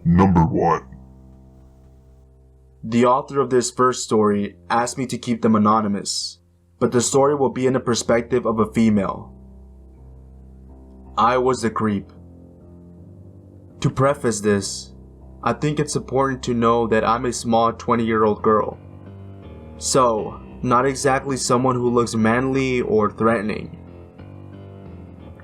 Number 1. The author of this first story asked me to keep them anonymous, but the story will be in the perspective of a female. I was the creep. To preface this, I think it's important to know that I'm a small 20-year-old girl. So, not exactly someone who looks manly or threatening.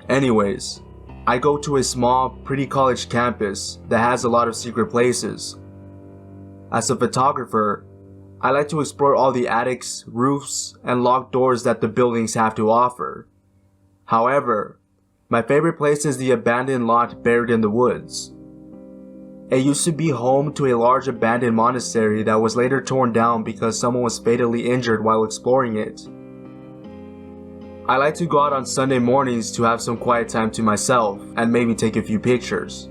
Anyways, I go to a small, pretty college campus that has a lot of secret places. As a photographer, I like to explore all the attics, roofs, and locked doors that the buildings have to offer. However, my favorite place is the abandoned lot buried in the woods. It used to be home to a large abandoned monastery that was later torn down because someone was fatally injured while exploring it. I like to go out on Sunday mornings to have some quiet time to myself and maybe take a few pictures.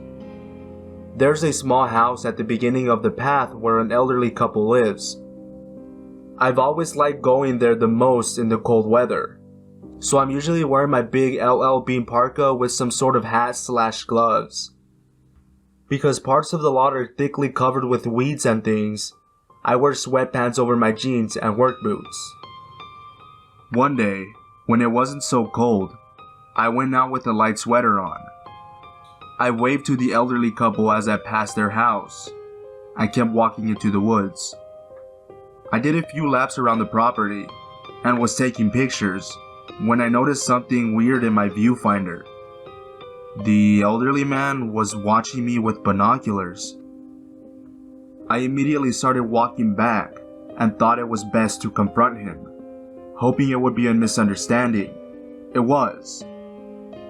There's a small house at the beginning of the path where an elderly couple lives. I've always liked going there the most in the cold weather, so I'm usually wearing my big LL Bean parka with some sort of hat/gloves. Because parts of the lot are thickly covered with weeds and things, I wear sweatpants over my jeans and work boots. One day, when it wasn't so cold, I went out with a light sweater on. I waved to the elderly couple as I passed their house. I kept walking into the woods. I did a few laps around the property and was taking pictures when I noticed something weird in my viewfinder. The elderly man was watching me with binoculars. I immediately started walking back and thought it was best to confront him, hoping it would be a misunderstanding. It was.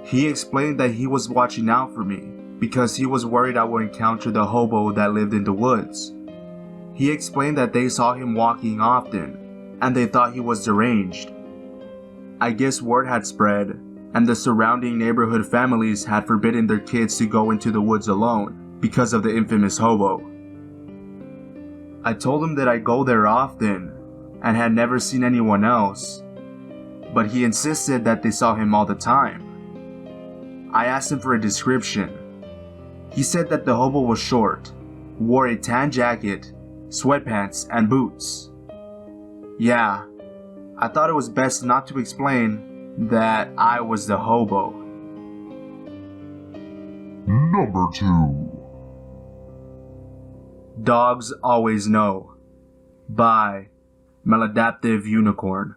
He explained that he was watching out for me because he was worried I would encounter the hobo that lived in the woods. He explained that they saw him walking often and they thought he was deranged. I guess word had spread, and the surrounding neighborhood families had forbidden their kids to go into the woods alone because of the infamous hobo. I told him that I go there often and had never seen anyone else, but he insisted that they saw him all the time. I asked him for a description. He said that the hobo was short, wore a tan jacket, sweatpants, and boots. Yeah, I thought it was best not to explain that I was the hobo. Number 2. Dogs Always Know by Maladaptive Unicorn.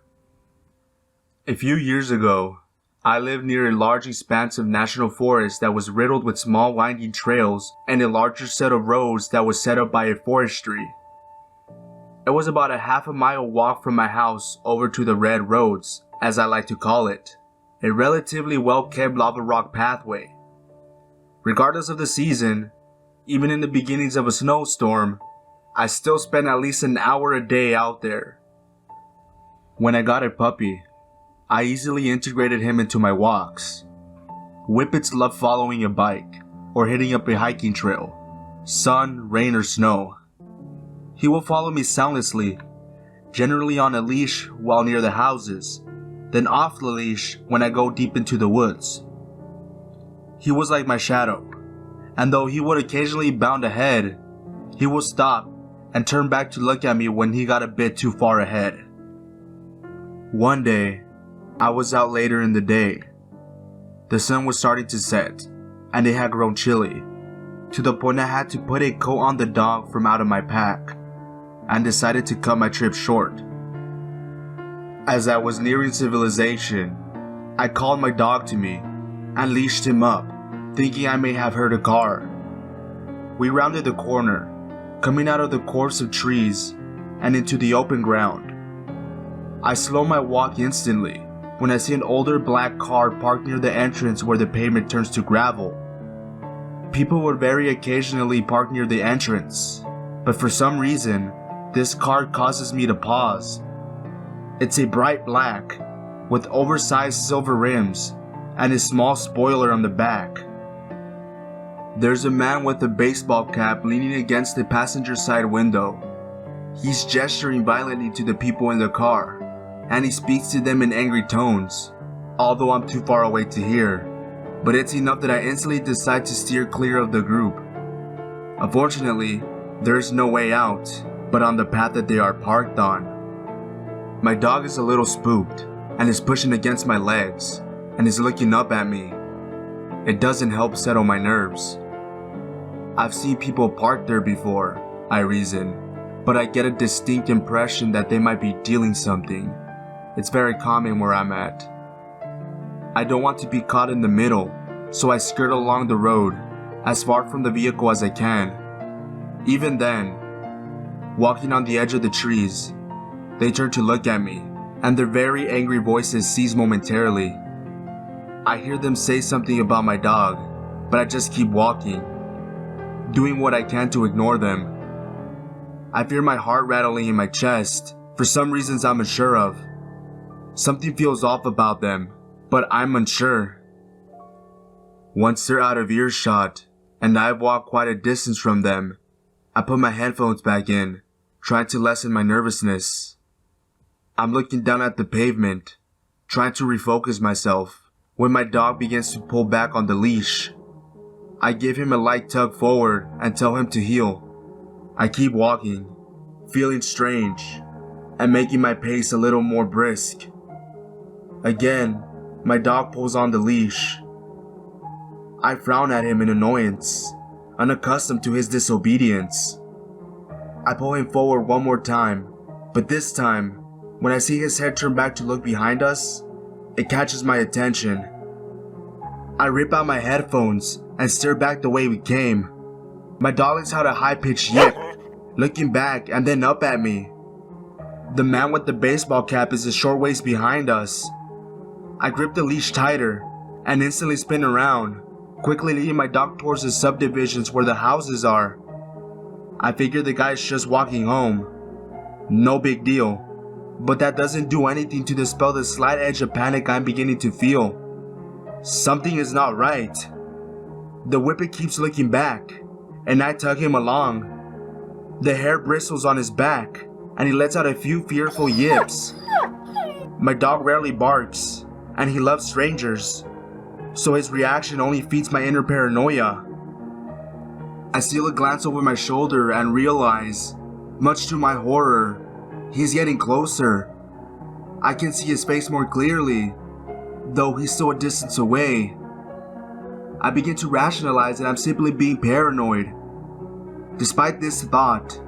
A few years ago, I lived near a large expanse of national forest that was riddled with small winding trails and a larger set of roads that was set up by a forestry. It was about a half-a-mile walk from my house over to the red roads, as I like to call it, a relatively well-kept lava rock pathway. Regardless of the season, even in the beginnings of a snowstorm, I still spend at least an hour a day out there. When I got a puppy, I easily integrated him into my walks. Whippets love following a bike or hitting up a hiking trail, sun, rain, or snow. He will follow me soundlessly, generally on a leash while near the houses, then off the leash when I go deep into the woods. He was like my shadow, and though he would occasionally bound ahead, he would stop and turn back to look at me when he got a bit too far ahead. One day, I was out later in the day. The sun was starting to set, and it had grown chilly, to the point I had to put a coat on the dog from out of my pack, and decided to cut my trip short. As I was nearing civilization, I called my dog to me and leashed him up, thinking I may have heard a car. We rounded the corner, coming out of the copse of trees and into the open ground. I slowed my walk instantly when I see an older black car parked near the entrance where the pavement turns to gravel. People would very occasionally park near the entrance, but for some reason, this car causes me to pause. It's a bright black, with oversized silver rims and a small spoiler on the back. There's a man with a baseball cap leaning against the passenger side window. He's gesturing violently to the people in the car, and he speaks to them in angry tones, although I'm too far away to hear, but it's enough that I instantly decide to steer clear of the group. Unfortunately, there is no way out but on the path that they are parked on. My dog is a little spooked and is pushing against my legs and is looking up at me. It doesn't help settle my nerves. I've seen people park there before, I reason, but I get a distinct impression that they might be dealing something. It's very common where I'm at. I don't want to be caught in the middle, so I skirt along the road as far from the vehicle as I can. Even then, walking on the edge of the trees, they turn to look at me, and their very angry voices cease momentarily. I hear them say something about my dog, but I just keep walking, doing what I can to ignore them. I feel my heart rattling in my chest for some reasons I'm unsure of. Something feels off about them, but I'm unsure. Once they're out of earshot, and I've walked quite a distance from them, I put my headphones back in, trying to lessen my nervousness. I'm looking down at the pavement, trying to refocus myself, when my dog begins to pull back on the leash. I give him a light tug forward and tell him to heel. I keep walking, feeling strange, and making my pace a little more brisk. Again, my dog pulls on the leash. I frown at him in annoyance, unaccustomed to his disobedience. I pull him forward one more time, but this time, when I see his head turn back to look behind us, it catches my attention. I rip out my headphones and stare back the way we came. My dog lets out a high-pitched yip, looking back and then up at me. The man with the baseball cap is a short ways behind us. I grip the leash tighter and instantly spin around, quickly leading my dog towards the subdivisions where the houses are. I figure the guy's just walking home. No big deal. But that doesn't do anything to dispel the slight edge of panic I'm beginning to feel. Something is not right. The whippet keeps looking back, and I tug him along. The hair bristles on his back, and he lets out a few fearful yips. My dog rarely barks, and he loves strangers, so his reaction only feeds my inner paranoia. I steal a glance over my shoulder and realize, much to my horror, he's getting closer. I can see his face more clearly, though he's still a distance away. I begin to rationalize that I'm simply being paranoid. Despite this thought,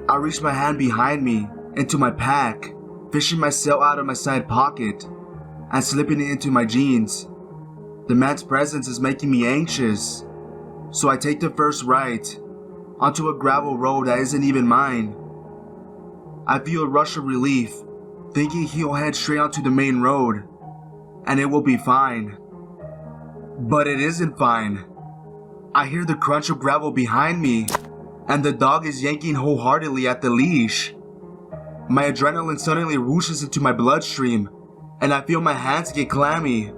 I reach my hand behind me into my pack, fishing my cell out of my side pocket and slipping it into my jeans. The man's presence is making me anxious, so I take the first right onto a gravel road that isn't even mine. I feel a rush of relief, thinking he'll head straight onto the main road, and it will be fine. But it isn't fine. I hear the crunch of gravel behind me, and the dog is yanking wholeheartedly at the leash. My adrenaline suddenly rushes into my bloodstream, and I feel my hands get clammy.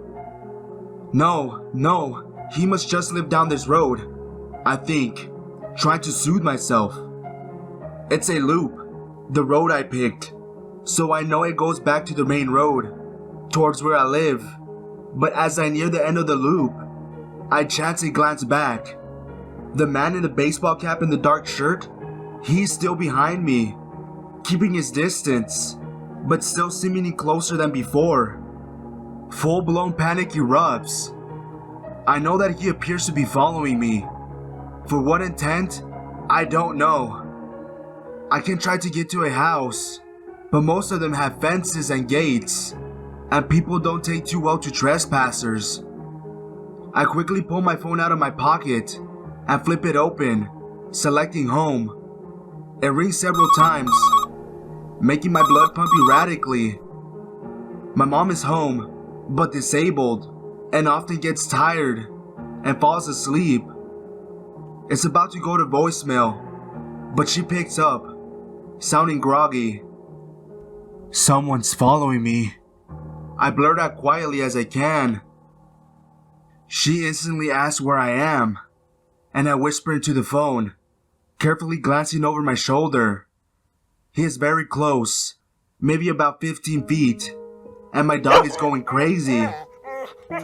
No, he must just live down this road, I think, trying to soothe myself. It's a loop, the road I picked, so I know it goes back to the main road, towards where I live. But as I near the end of the loop, I chance a glance back. The man in the baseball cap and the dark shirt, he's still behind me, keeping his distance, but still seeming closer than before. Full-blown panic erupts. I know that he appears to be following me. For what intent? I don't know. I can try to get to a house, but most of them have fences and gates, and people don't take too well to trespassers. I quickly pull my phone out of my pocket and flip it open, selecting home. It rings several times, making my blood pump erratically. My mom is home, but disabled, and often gets tired and falls asleep. It's about to go to voicemail, but she picks up, sounding groggy. Someone's following me. I blurt out quietly as I can. She instantly asks where I am, and I whisper into the phone, carefully glancing over my shoulder. He is very close, maybe about 15 feet, and my dog is going crazy.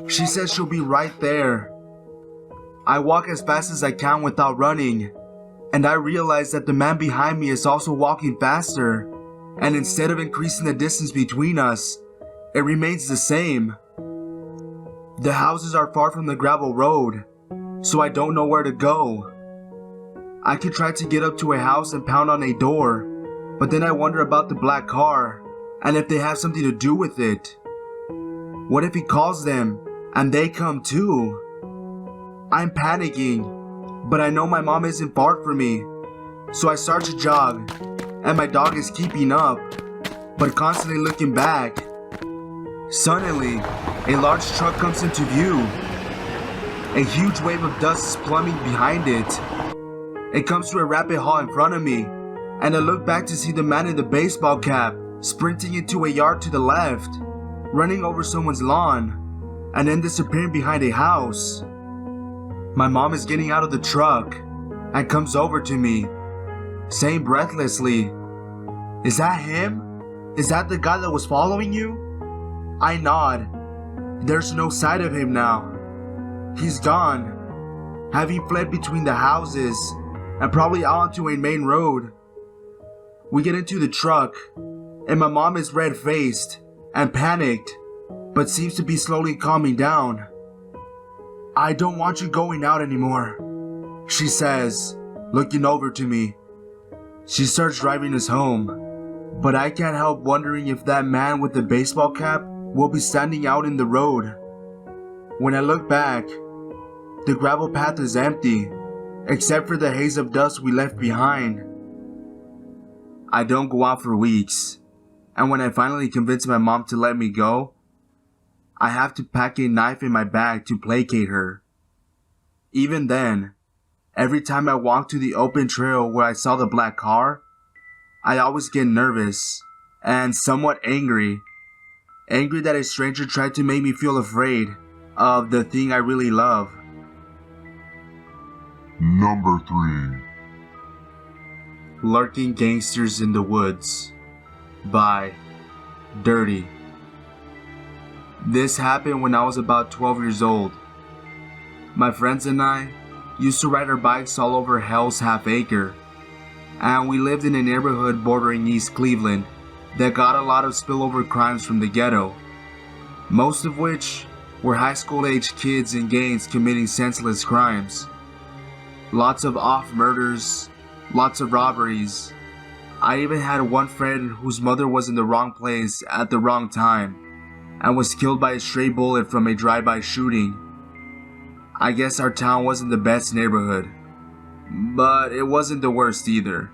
She says she'll be right there. I walk as fast as I can without running, and I realize that the man behind me is also walking faster, and instead of increasing the distance between us, it remains the same. The houses are far from the gravel road, so I don't know where to go. I could try to get up to a house and pound on a door, but then I wonder about the black car and if they have something to do with it. What if he calls them and they come too? I'm panicking, but I know my mom isn't far from me, so I start to jog, and my dog is keeping up, but constantly looking back. Suddenly, a large truck comes into view. A huge wave of dust is plummeting behind it. It comes to a rapid halt in front of me, and I look back to see the man in the baseball cap sprinting into a yard to the left, running over someone's lawn, and then disappearing behind a house. My mom is getting out of the truck and comes over to me, saying breathlessly, "Is that him? Is that the guy that was following you?" I nod. There's no sight of him now. He's gone, having fled between the houses and probably out onto a main road. We get into the truck, and my mom is red-faced and panicked, but seems to be slowly calming down. "I don't want you going out anymore," she says, looking over to me. She starts driving us home, but I can't help wondering if that man with the baseball cap will be standing out in the road. When I look back, the gravel path is empty, except for the haze of dust we left behind. I don't go out for weeks, and when I finally convince my mom to let me go, I have to pack a knife in my bag to placate her. Even then, every time I walk to the open trail where I saw the black car, I always get nervous and somewhat angry. Angry that a stranger tried to make me feel afraid of the thing I really love. Number 3. Lurking Gangsters in the Woods by Dirty. This happened when I was about 12 years old. My friends and I used to ride our bikes all over Hell's Half Acre, and we lived in a neighborhood bordering East Cleveland that got a lot of spillover crimes from the ghetto, most of which were high school age kids in gangs committing senseless crimes. Lots of off murders, lots of robberies. I even had one friend whose mother was in the wrong place at the wrong time and was killed by a stray bullet from a drive-by shooting. I guess our town wasn't the best neighborhood, but it wasn't the worst either.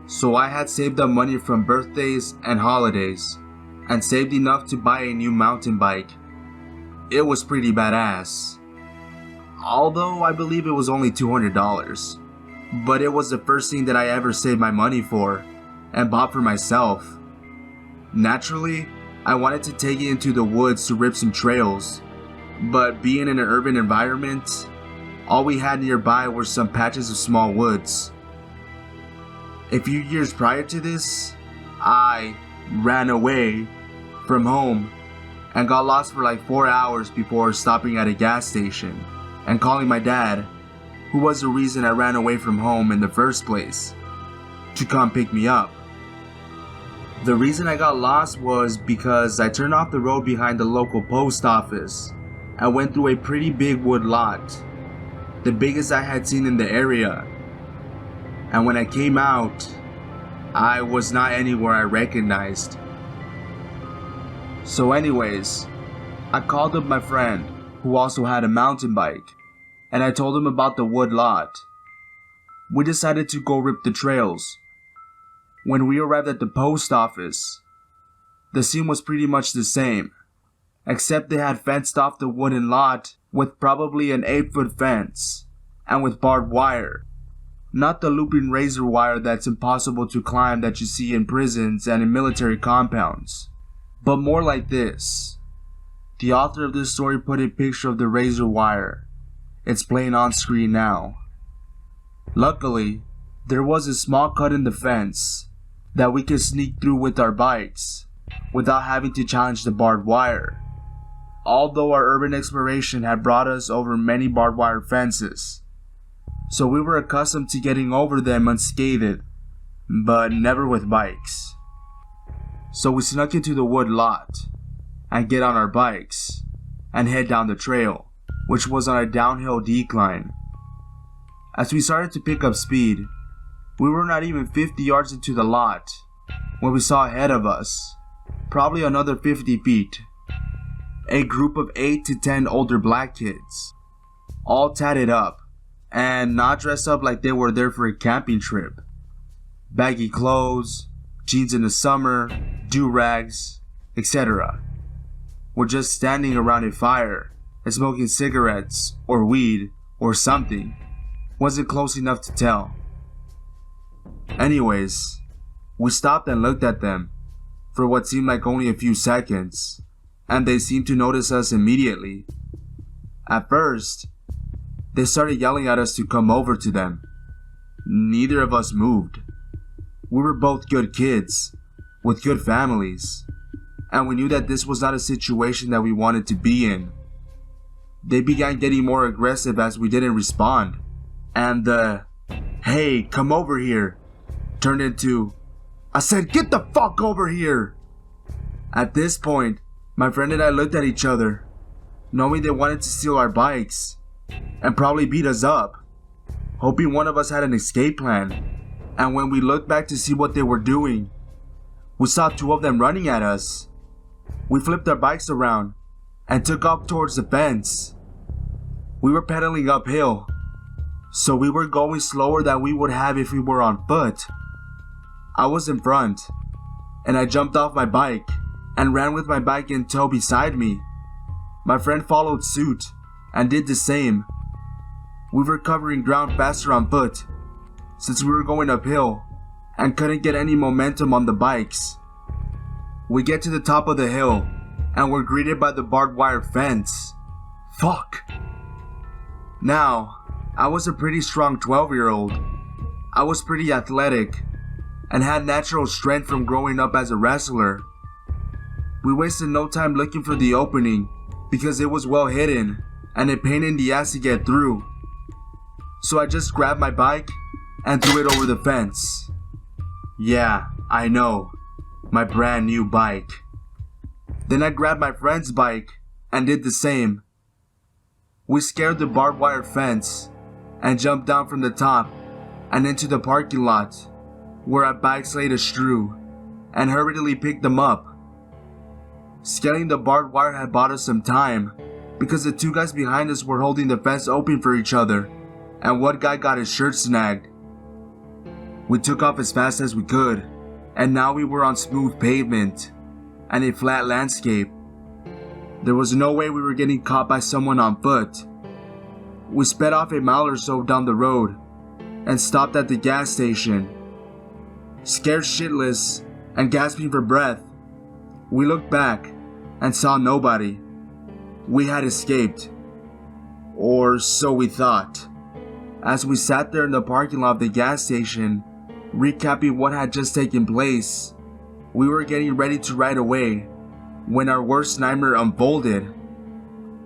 So I had saved up money from birthdays and holidays, and saved enough to buy a new mountain bike. It was pretty badass. Although I believe it was only $200. But it was the first thing that I ever saved my money for, and bought for myself. Naturally, I wanted to take it into the woods to rip some trails, but being in an urban environment, all we had nearby were some patches of small woods. A few years prior to this, I ran away from home and got lost for like 4 hours before stopping at a gas station and calling my dad, who was the reason I ran away from home in the first place, to come pick me up. The reason I got lost was because I turned off the road behind the local post office and went through a pretty big wood lot, the biggest I had seen in the area. And when I came out, I was not anywhere I recognized. So anyways, I called up my friend, who also had a mountain bike, and I told him about the wood lot. We decided to go rip the trails. When we arrived at the post office, the scene was pretty much the same, except they had fenced off the wooden lot with probably an 8-foot fence, and with barbed wire. Not the looping razor wire that's impossible to climb that you see in prisons and in military compounds, but more like this. The author of this story put a picture of the razor wire. It's playing on screen now. Luckily, there was a small cut in the fence that we could sneak through with our bikes without having to challenge the barbed wire. Although our urban exploration had brought us over many barbed wire fences, so we were accustomed to getting over them unscathed, but never with bikes. So we snuck into the wood lot and get on our bikes and head down the trail, which was on a downhill decline. As we started to pick up speed, we were not even 50 yards into the lot when we saw ahead of us, probably another 50 feet, a group of 8 to 10 older black kids, all tatted up and not dressed up like they were there for a camping trip. Baggy clothes, jeans in the summer, do-rags, etc. Were just standing around a fire and smoking cigarettes or weed or something. Wasn't close enough to tell. Anyways, we stopped and looked at them for what seemed like only a few seconds, and they seemed to notice us immediately. At first, they started yelling at us to come over to them. Neither of us moved. We were both good kids, with good families, and we knew that this was not a situation that we wanted to be in. They began getting more aggressive as we didn't respond, and the "Hey, come over here" turned into, "I said get the fuck over here." At this point, my friend and I looked at each other, knowing they wanted to steal our bikes and probably beat us up, hoping one of us had an escape plan. And when we looked back to see what they were doing, we saw 2 of them running at us. We flipped our bikes around and took off towards the fence. We were pedaling uphill, so we were going slower than we would have if we were on foot. I was in front, and I jumped off my bike and ran with my bike in tow beside me. My friend followed suit and did the same. We were covering ground faster on foot, since we were going uphill and couldn't get any momentum on the bikes. We get to the top of the hill and we're greeted by the barbed wire fence. Fuck. Now, I was a pretty strong 12-year-old. I was pretty athletic and had natural strength from growing up as a wrestler. We wasted no time looking for the opening because it was well hidden and a pain in the ass to get through. So I just grabbed my bike and threw it over the fence. Yeah, I know, my brand new bike. Then I grabbed my friend's bike and did the same. We scared the barbed wire fence and jumped down from the top and into the parking lot where our bikes laid astrew and hurriedly picked them up. Scaling the barbed wire had bought us some time because the 2 guys behind us were holding the fence open for each other, and one guy got his shirt snagged. We took off as fast as we could, and now we were on smooth pavement and a flat landscape. There was no way we were getting caught by someone on foot. We sped off a mile or so down the road and stopped at the gas station. Scared shitless and gasping for breath, we looked back and saw nobody. We had escaped. Or so we thought. As we sat there in the parking lot of the gas station, recapping what had just taken place, we were getting ready to ride away when our worst nightmare unfolded.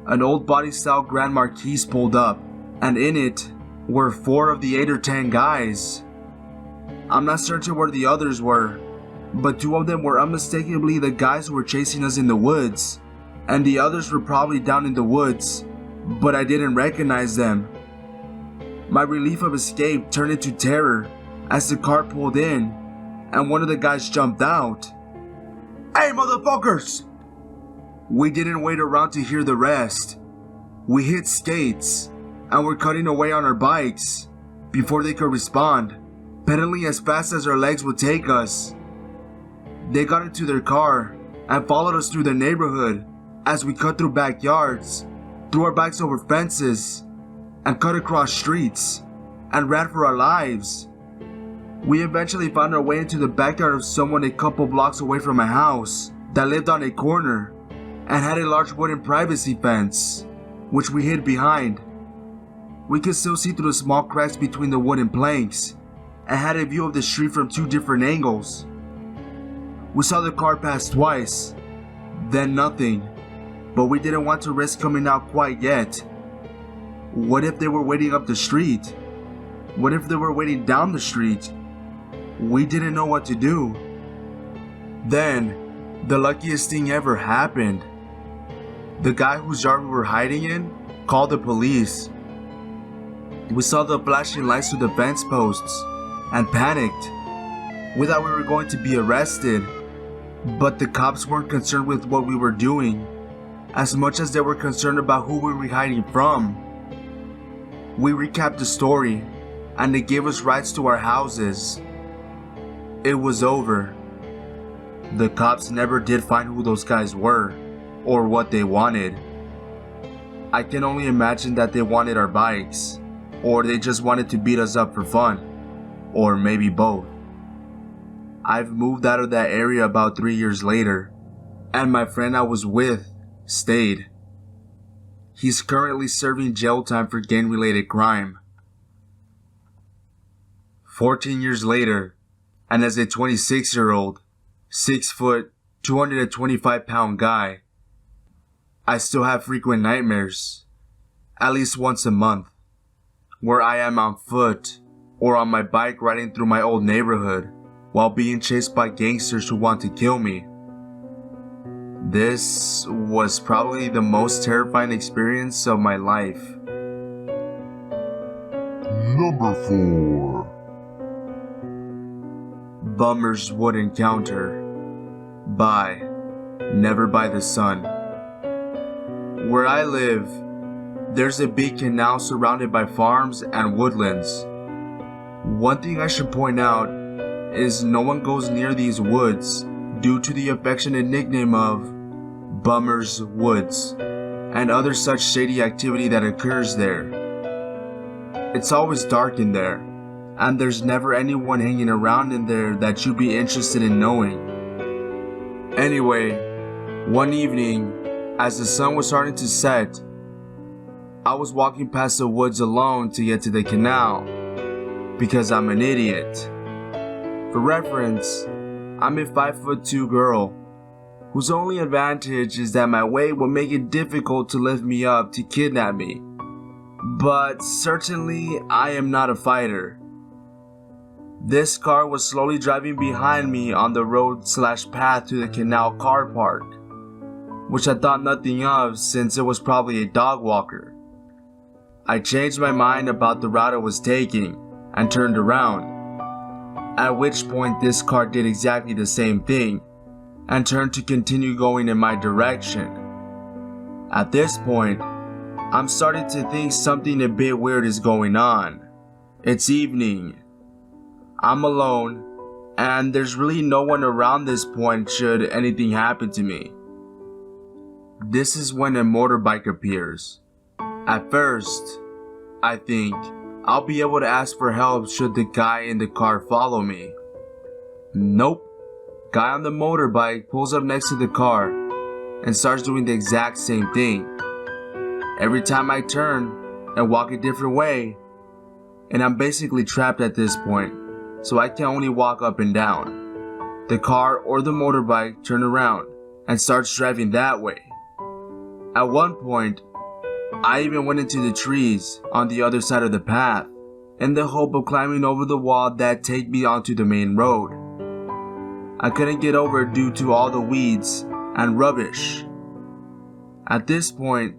An old body-style Grand Marquis pulled up, and in it were 4 of the 8 or 10 guys. I'm not certain where the others were, but 2 of them were unmistakably the guys who were chasing us in the woods, and the others were probably down in the woods, but I didn't recognize them. My relief of escape turned into terror as the car pulled in, and one of the guys jumped out. "Hey, motherfuckers!" We didn't wait around to hear the rest. We hit skates and were cutting away on our bikes before they could respond, pedaling as fast as our legs would take us. They got into their car and followed us through the neighborhood as we cut through backyards, threw our bikes over fences, and cut across streets, and ran for our lives. We eventually found our way into the backyard of someone a couple blocks away from my house that lived on a corner and had a large wooden privacy fence, which we hid behind. We could still see through the small cracks between the wooden planks and had a view of the street from 2 different angles. We saw the car pass twice, then nothing, but we didn't want to risk coming out quite yet. What if they were waiting up the street? What if they were waiting down the street? We didn't know what to do. Then, the luckiest thing ever happened. The guy whose yard we were hiding in called the police. We saw the flashing lights to the fence posts and panicked. We thought we were going to be arrested, but the cops weren't concerned with what we were doing as much as they were concerned about who we were hiding from. We recapped the story and they gave us rights to our houses. It was over. The cops never did find who those guys were or what they wanted. I can only imagine that they wanted our bikes, or they just wanted to beat us up for fun, or maybe both. I've moved out of that area about 3 years later, and my friend I was with stayed. He's currently serving jail time for gang-related crime. 14 years later, and as a 26-year-old, 6 foot, 225 pound guy, I still have frequent nightmares, at least once a month, where I am on foot or on my bike riding through my old neighborhood while being chased by gangsters who want to kill me. This was probably the most terrifying experience of my life. Number 4. Bummer's Wood Encounter by Never by the Sun. Where I live, there's a big canal surrounded by farms and woodlands. One thing I should point out is no one goes near these woods due to the affectionate nickname of Bummer's Woods and other such shady activity that occurs there. It's always dark in there, and there's never anyone hanging around in there that you'd be interested in knowing. Anyway, one evening, as the sun was starting to set, I was walking past the woods alone to get to the canal, because I'm an idiot. For reference, I'm a 5'2" girl, whose only advantage is that my weight will make it difficult to lift me up to kidnap me. But certainly, I am not a fighter. This car was slowly driving behind me on the road/path to the canal car park, which I thought nothing of since it was probably a dog walker. I changed my mind about the route I was taking and turned around, at which point this car did exactly the same thing and turned to continue going in my direction. At this point, I'm starting to think something a bit weird is going on. It's evening. I'm alone, and there's really no one around this point should anything happen to me. This is when a motorbike appears. At first, I think I'll be able to ask for help should the guy in the car follow me. Nope. Guy on the motorbike pulls up next to the car and starts doing the exact same thing. Every time I turn and walk a different way, and I'm basically trapped at this point, so I can only walk up and down. The car or the motorbike turn around and starts driving that way. At one point, I even went into the trees on the other side of the path in the hope of climbing over the wall that take me onto the main road. I couldn't get over due to all the weeds and rubbish. At this point,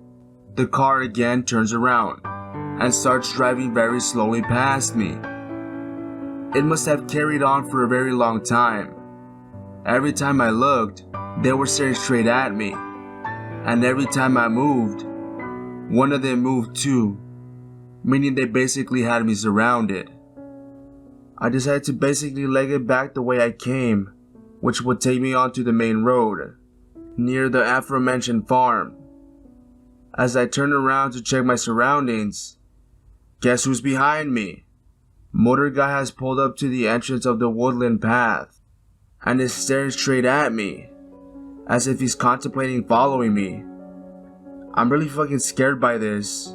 the car again turns around and starts driving very slowly past me. It must have carried on for a very long time. Every time I looked, they were staring straight at me, and every time I moved, one of them moved too, meaning they basically had me surrounded. I decided to basically leg it back the way I came, which would take me onto the main road, near the aforementioned farm. As I turned around to check my surroundings, guess who's behind me? Motor guy has pulled up to the entrance of the woodland path, and is staring straight at me, as if he's contemplating following me. I'm really fucking scared by this,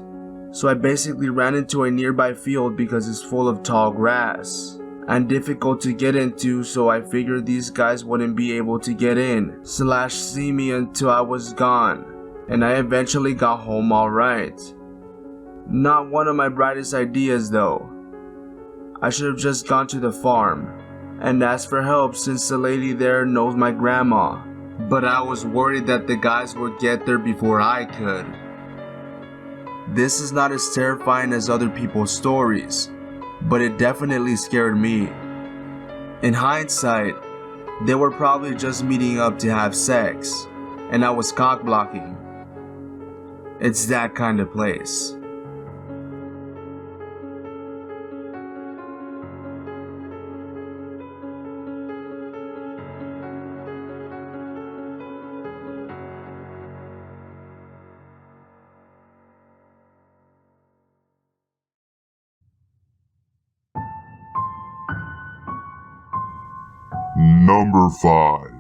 so I basically ran into a nearby field because it's full of tall grass and difficult to get into, so I figured these guys wouldn't be able to get in / see me until I was gone, and I eventually got home alright. Not one of my brightest ideas though. I should have just gone to the farm and asked for help since the lady there knows my grandma. But I was worried that the guys would get there before I could. This is not as terrifying as other people's stories, but it definitely scared me. In hindsight, they were probably just meeting up to have sex, and I was cock blocking. It's that kind of place. Number 5.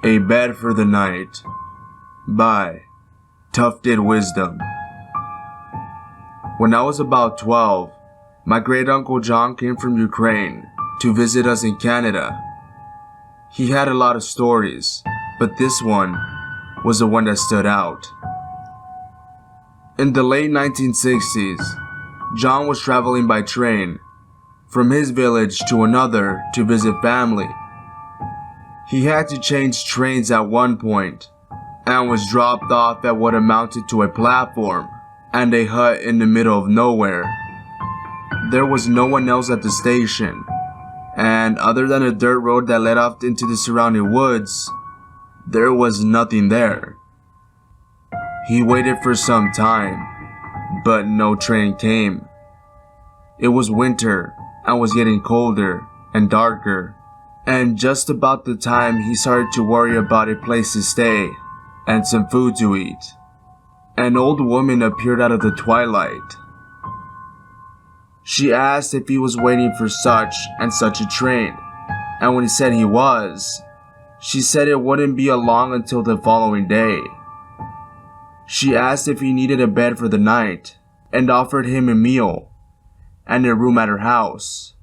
A Bed for the Night by Tufted Wisdom. When I was about 12, my great uncle John came from Ukraine to visit us in Canada. He had a lot of stories, but this one was the one that stood out. In the late 1960s, John was traveling by train from his village to another to visit family. He had to change trains at one point and was dropped off at what amounted to a platform and a hut in the middle of nowhere. There was no one else at the station, and other than a dirt road that led off into the surrounding woods, there was nothing there. He waited for some time, but no train came. It was winter and was getting colder and darker, and just about the time he started to worry about a place to stay and some food to eat, an old woman appeared out of the twilight. She asked if he was waiting for such and such a train, and when he said he was, she said it wouldn't be long until the following day. She asked if he needed a bed for the night and offered him a meal and a room at her house,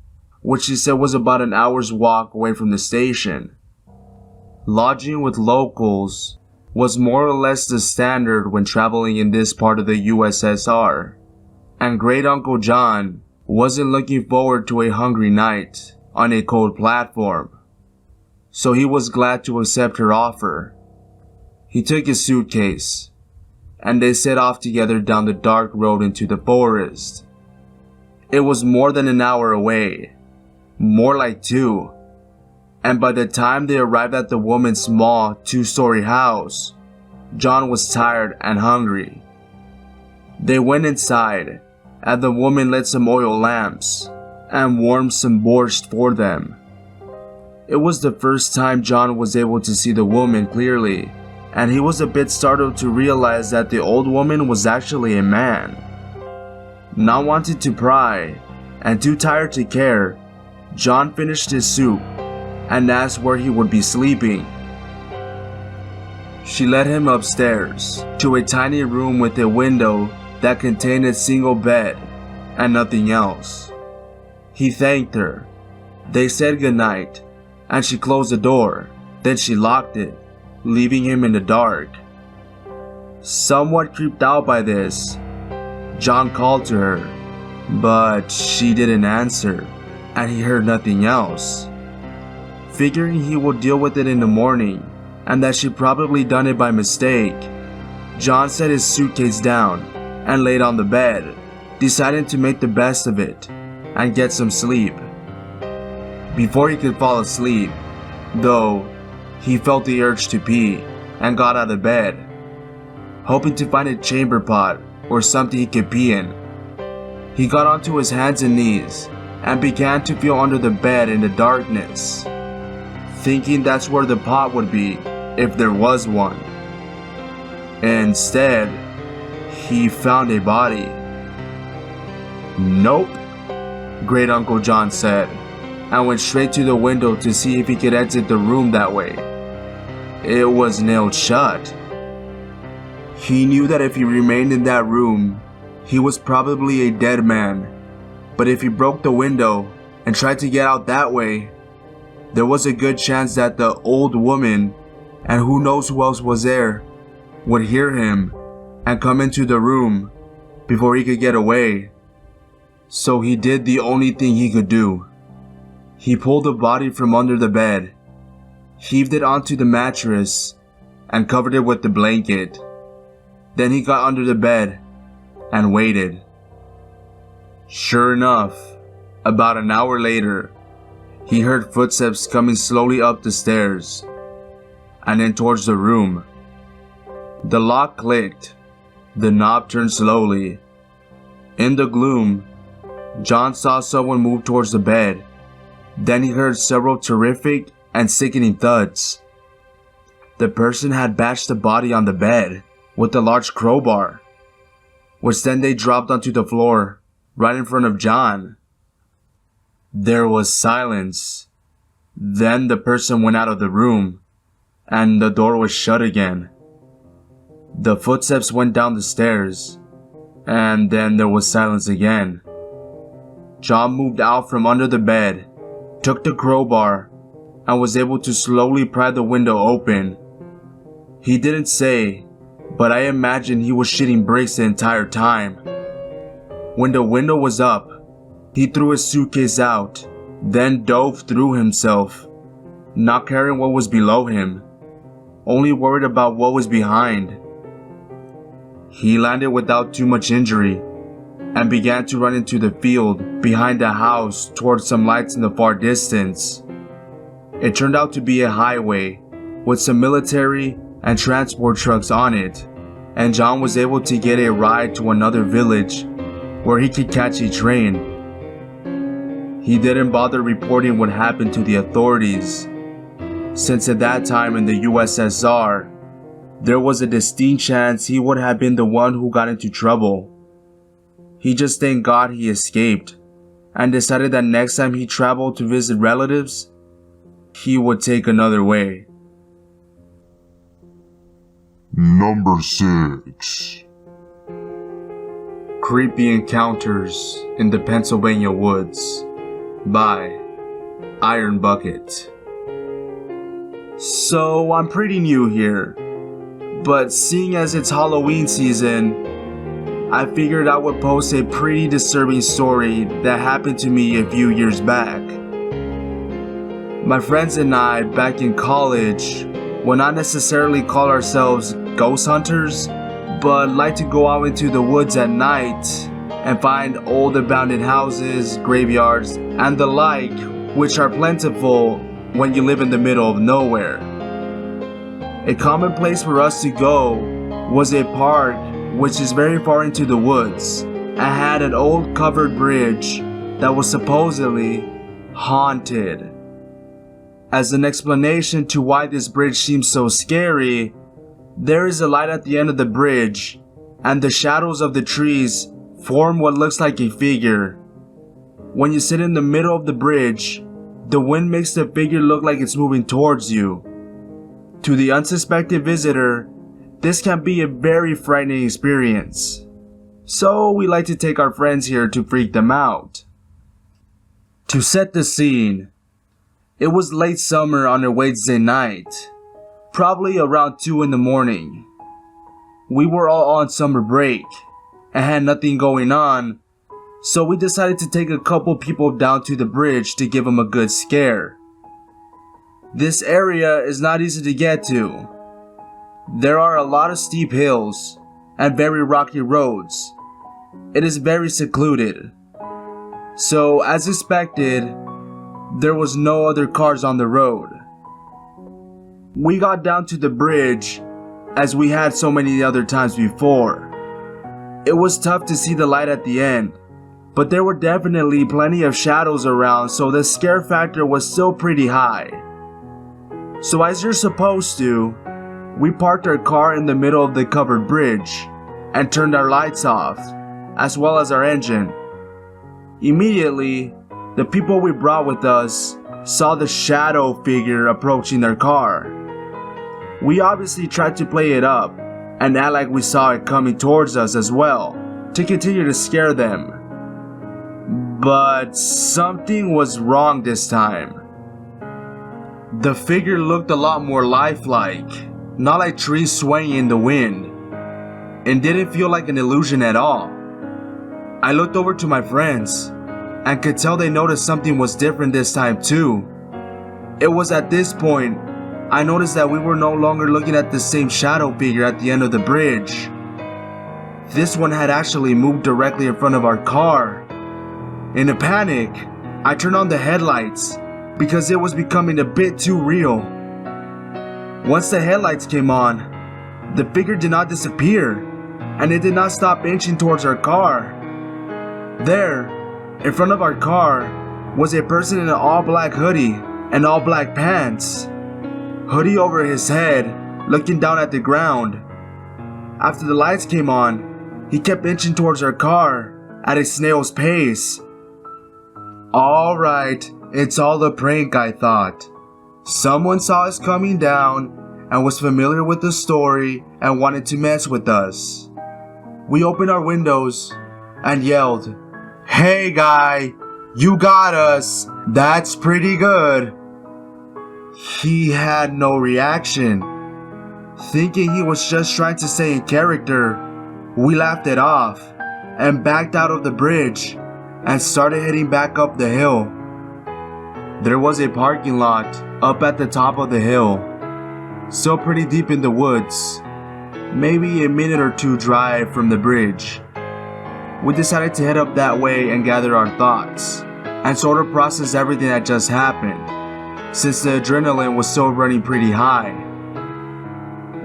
which she said was about an hour's walk away from the station. Lodging with locals was more or less the standard when traveling in this part of the USSR, and Great Uncle John wasn't looking forward to a hungry night on a cold platform, so he was glad to accept her offer. He took his suitcase, and they set off together down the dark road into the forest. It was more than an hour away, more like 2, and by the time they arrived at the woman's small 2-story house, John was tired and hungry. They went inside, and the woman lit some oil lamps and warmed some borscht for them. It was the first time John was able to see the woman clearly, and he was a bit startled to realize that the old woman was actually a man. Not wanting to pry, and too tired to care, John finished his soup and asked where he would be sleeping. She led him upstairs to a tiny room with a window that contained a single bed and nothing else. He thanked her. They said goodnight, and she closed the door. Then she locked it, leaving him in the dark. Somewhat creeped out by this, John called to her, but she didn't answer, and he heard nothing else. Figuring he would deal with it in the morning, and that she'd probably done it by mistake, John set his suitcase down and laid on the bed, deciding to make the best of it and get some sleep. Before he could fall asleep, though, he felt the urge to pee and got out of bed, hoping to find a chamber pot or something he could pee in. He got onto his hands and knees and began to feel under the bed in the darkness, thinking that's where the pot would be if there was one. Instead, he found a body. "Nope," Great Uncle John said, and went straight to the window to see if he could exit the room that way. It was nailed shut. He knew that if he remained in that room, he was probably a dead man, but if he broke the window and tried to get out that way, there was a good chance that the old woman, and who knows who else was there, would hear him and come into the room before he could get away. So he did the only thing he could do. He pulled the body from under the bed, heaved it onto the mattress, and covered it with the blanket. Then he got under the bed and waited. Sure enough, about an hour later, he heard footsteps coming slowly up the stairs and then towards the room. The lock clicked. The knob turned slowly. In the gloom, John saw someone move towards the bed. Then he heard several terrific and sickening thuds. The person had bashed the body on the bed with a large crowbar, which then they dropped onto the floor right in front of John. There was silence. Then the person went out of the room and the door was shut again. The footsteps went down the stairs and then there was silence again. John moved out from under the bed, took the crowbar, and was able to slowly pry the window open. He didn't say, but I imagine he was shitting bricks the entire time. When the window was up, he threw his suitcase out, then dove through himself, not caring what was below him, only worried about what was behind. He landed without too much injury and began to run into the field behind the house towards some lights in the far distance. It turned out to be a highway with some military and transport trucks on it, and John was able to get a ride to another village where he could catch a train. He didn't bother reporting what happened to the authorities, since at that time in the USSR, there was a distinct chance he would have been the one who got into trouble. He just thanked God he escaped, and decided that next time he traveled to visit relatives, he would take another way. Number 6. Creepy Encounters in the Pennsylvania Woods by Iron Bucket. So I'm pretty new here, but seeing as it's Halloween season, I figured I would post a pretty disturbing story that happened to me a few years back. My friends and I, back in college, would not necessarily call ourselves ghost hunters, but like to go out into the woods at night and find old abandoned houses, graveyards, and the like, which are plentiful when you live in the middle of nowhere. A common place for us to go was a park which is very far into the woods and had an old covered bridge that was supposedly haunted. As an explanation to why this bridge seems so scary, there is a light at the end of the bridge, and the shadows of the trees form what looks like a figure. When you sit in the middle of the bridge, the wind makes the figure look like it's moving towards you. To the unsuspecting visitor, this can be a very frightening experience. So we like to take our friends here to freak them out. To set the scene, it was late summer on a Wednesday night, probably around 2 in the morning. We were all on summer break and had nothing going on, so we decided to take a couple people down to the bridge to give them a good scare. This area is not easy to get to. There are a lot of steep hills and very rocky roads. It is very secluded. So, as expected, there was no other cars on the road. We got down to the bridge as we had so many other times before. It was tough to see the light at the end, but there were definitely plenty of shadows around, so the scare factor was still pretty high. So as you're supposed to, we parked our car in the middle of the covered bridge and turned our lights off, as well as our engine. Immediately, the people we brought with us saw the shadow figure approaching their car. We obviously tried to play it up and act like we saw it coming towards us as well, to continue to scare them. But something was wrong this time. The figure looked a lot more lifelike, not like trees swaying in the wind, and didn't feel like an illusion at all. I looked over to my friends and could tell they noticed something was different this time too. It was at this point I noticed that we were no longer looking at the same shadow figure at the end of the bridge. This one had actually moved directly in front of our car. In a panic, I turned on the headlights because it was becoming a bit too real. Once the headlights came on, the figure did not disappear, and it did not stop inching towards our car. There, in front of our car, was a person in an all-black hoodie and all-black pants. Hoodie over his head, looking down at the ground. After the lights came on, he kept inching towards our car at a snail's pace. Alright, it's all a prank, I thought. Someone saw us coming down and was familiar with the story and wanted to mess with us. We opened our windows and yelled, "Hey guy, you got us, that's pretty good." He had no reaction. Thinking he was just trying to stay in character, we laughed it off and backed out of the bridge and started heading back up the hill. There was a parking lot up at the top of the hill, still pretty deep in the woods, maybe a minute or two drive from the bridge. We decided to head up that way and gather our thoughts and sort of process everything that just happened, since the adrenaline was still running pretty high.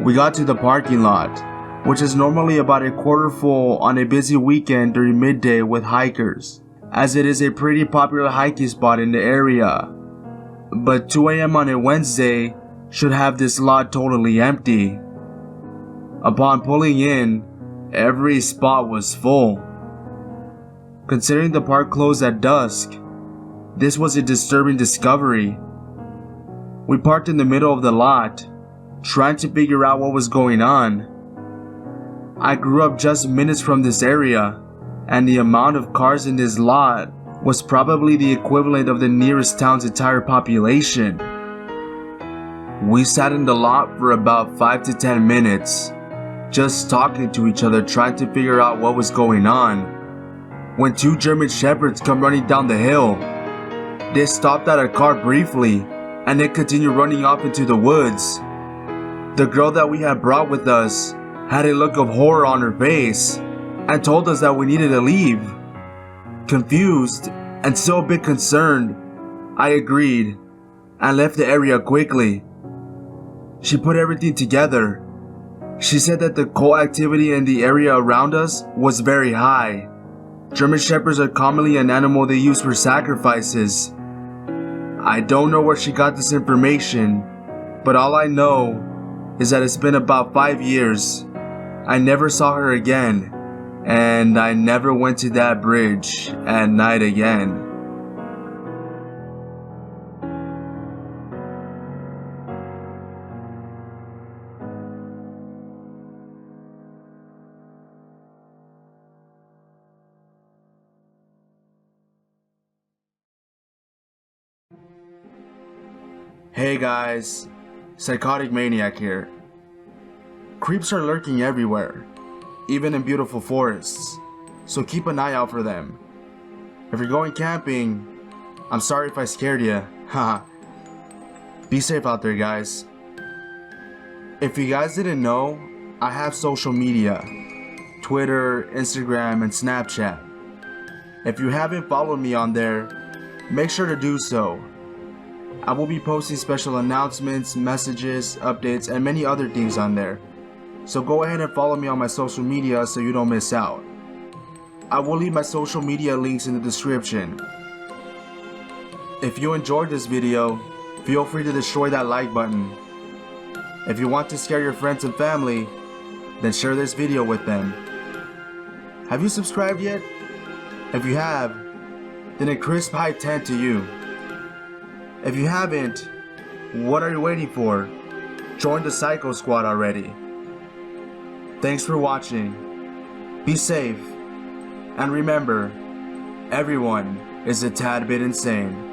We got to the parking lot, which is normally about a quarter full on a busy weekend during midday with hikers, as it is a pretty popular hiking spot in the area. But 2 a.m. on a Wednesday should have this lot totally empty. Upon pulling in, every spot was full. Considering the park closed at dusk, this was a disturbing discovery. We parked in the middle of the lot, trying to figure out what was going on. I grew up just minutes from this area, and the amount of cars in this lot was probably the equivalent of the nearest town's entire population. We sat in the lot for about 5 to 10 minutes, just talking to each other, trying to figure out what was going on, when 2 German shepherds come running down the hill. They stopped at our car briefly and then continued running off into the woods. The girl that we had brought with us had a look of horror on her face and told us that we needed to leave. Confused and still a bit concerned, I agreed and left the area quickly. She put everything together. She said that the cult activity in the area around us was very high. German shepherds are commonly an animal they use for sacrifices. I don't know where she got this information, but all I know is that it's been about 5 years. I never saw her again, and I never went to that bridge at night again. Hey guys, Psychotic Maniac here. Creeps are lurking everywhere, even in beautiful forests, so keep an eye out for them. If you're going camping, I'm sorry if I scared you, haha. Be safe out there, guys. If you guys didn't know, I have social media, Twitter, Instagram, and Snapchat. If you haven't followed me on there, make sure to do so. I will be posting special announcements, messages, updates, and many other things on there. So go ahead and follow me on my social media so you don't miss out. I will leave my social media links in the description. If you enjoyed this video, feel free to destroy that like button. If you want to scare your friends and family, then share this video with them. Have you subscribed yet? If you have, then a crisp high 10 to you. If you haven't, what are you waiting for? Join the Psycho Squad already. Thanks for watching. Be safe. And remember, everyone is a tad bit insane.